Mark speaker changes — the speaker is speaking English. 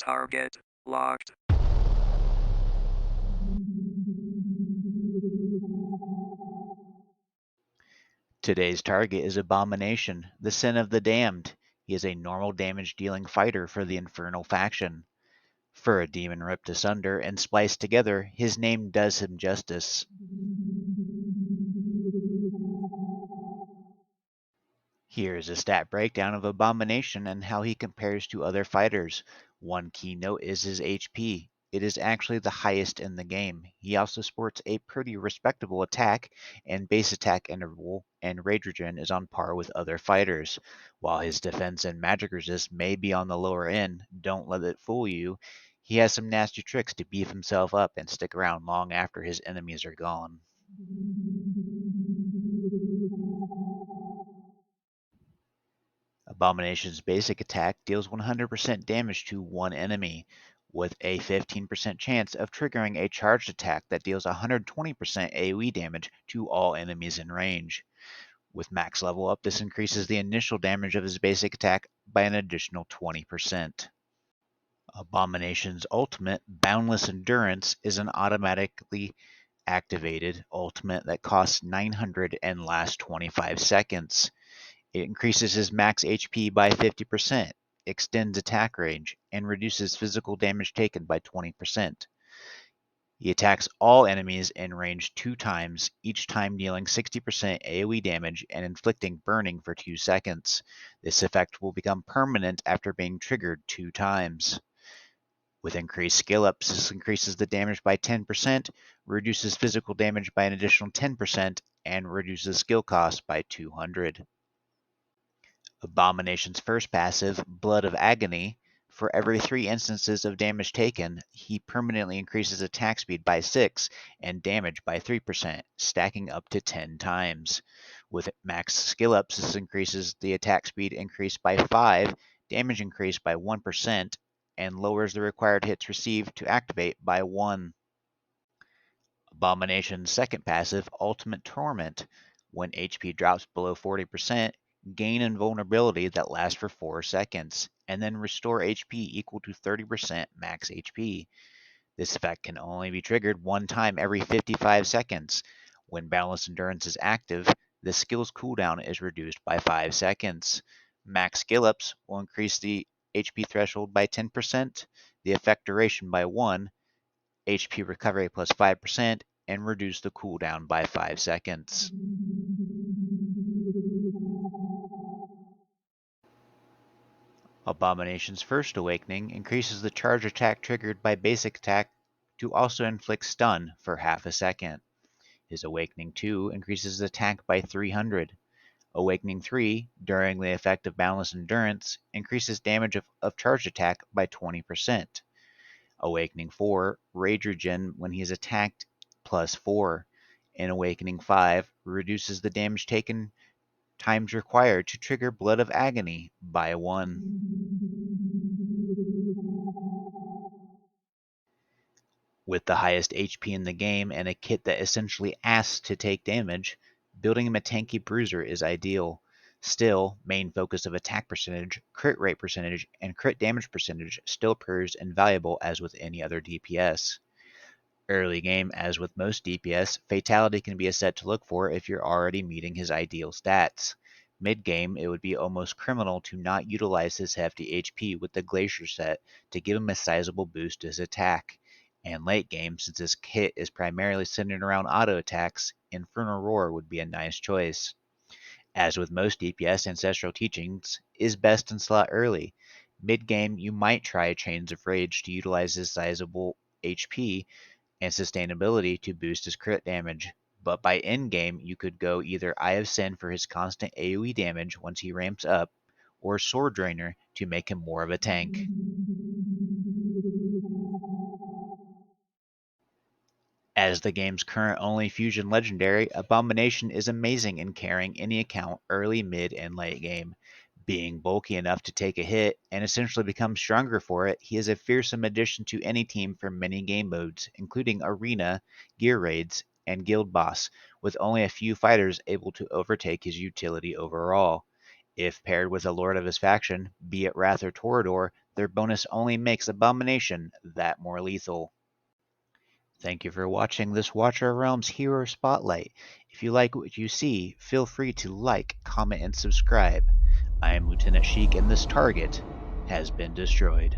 Speaker 1: Target locked.
Speaker 2: Today's target is Abomination, the Sin of the Damned. He is a normal damage-dealing fighter for the Infernal faction. For a demon ripped asunder and spliced together, his name does him justice. Here is a stat breakdown of Abomination and how he compares to other fighters. One key note is his HP. It is actually the highest in the game. He also sports a pretty respectable attack and base attack interval, and rage regen is on par with other fighters. While his defense and magic resist may be on the lower end, don't let it fool you. He has some nasty tricks to beef himself up and stick around long after his enemies are gone. Abomination's basic attack deals 100% damage to one enemy, with a 15% chance of triggering a charged attack that deals 120% AoE damage to all enemies in range. With max level up, this increases the initial damage of his basic attack by an additional 20%. Abomination's ultimate, Boundless Endurance, is an automatically activated ultimate that costs 900 and lasts 25 seconds. It increases his max HP by 50%, extends attack range, and reduces physical damage taken by 20%. He attacks all enemies in range 2 times, each time dealing 60% AoE damage and inflicting burning for 2 seconds. This effect will become permanent after being triggered 2 times. With increased skill ups, this increases the damage by 10%, reduces physical damage by an additional 10%, and reduces skill cost by 200. Abomination's first passive, Blood of Agony. For every 3 instances of damage taken, he permanently increases attack speed by 6 and damage by 3%, stacking up to 10 times. With max skill ups, this increases the attack speed increased by 5, damage increased by 1%, and lowers the required hits received to activate by 1. Abomination's second passive, Ultimate Torment. When HP drops below 40%, gain invulnerability that lasts for 4 seconds, and then restore HP equal to 30% max HP. This effect can only be triggered one time every 55 seconds. When Boundless Endurance is active, the skill's cooldown is reduced by 5 seconds. Max skill ups will increase the HP threshold by 10%, the effect duration by 1, HP recovery plus 5%, and reduce the cooldown by 5 seconds. Abomination's first awakening increases the charge attack triggered by basic attack to also inflict stun for half a second. His Awakening 2 increases attack by 300. Awakening 3, during the effect of Boundless Endurance, increases damage of charged attack by 20%. Awakening 4, Rage Regen when he is attacked plus 4. And Awakening 5 reduces the damage taken times required to trigger Blood of Agony by 1. With the highest HP in the game and a kit that essentially asks to take damage, building him a tanky bruiser is ideal. Still, main focus of attack percentage, crit rate percentage, and crit damage percentage still proves invaluable as with any other DPS. Early game, as with most DPS, Fatality can be a set to look for if you're already meeting his ideal stats. Mid-game, it would be almost criminal to not utilize his hefty HP with the Glacier set to give him a sizable boost to his attack. And late game, since his kit is primarily centered around auto attacks, Infernal Roar would be a nice choice. As with most DPS, Ancestral Teachings is best in slot early. Mid-game, you might try Chains of Rage to utilize his sizable HP and sustainability to boost his crit damage, but by endgame you could go either Eye of Sin for his constant AoE damage once he ramps up, or Sword Drainer to make him more of a tank. As the game's current only fusion legendary, Abomination is amazing in carrying any account early, mid, and late game. Being bulky enough to take a hit and essentially become stronger for it, he is a fearsome addition to any team for many game modes, including Arena, Gear Raids, and Guild Boss, with only a few fighters able to overtake his utility overall. If paired with a lord of his faction, be it Wrath or Toreador, Their bonus only makes Abomination that more lethal. Thank you for watching this Watcher Realms Hero Spotlight. If you like what you see, feel free to like, comment, and subscribe. I am Lieutenant Sheik, and this target has been destroyed.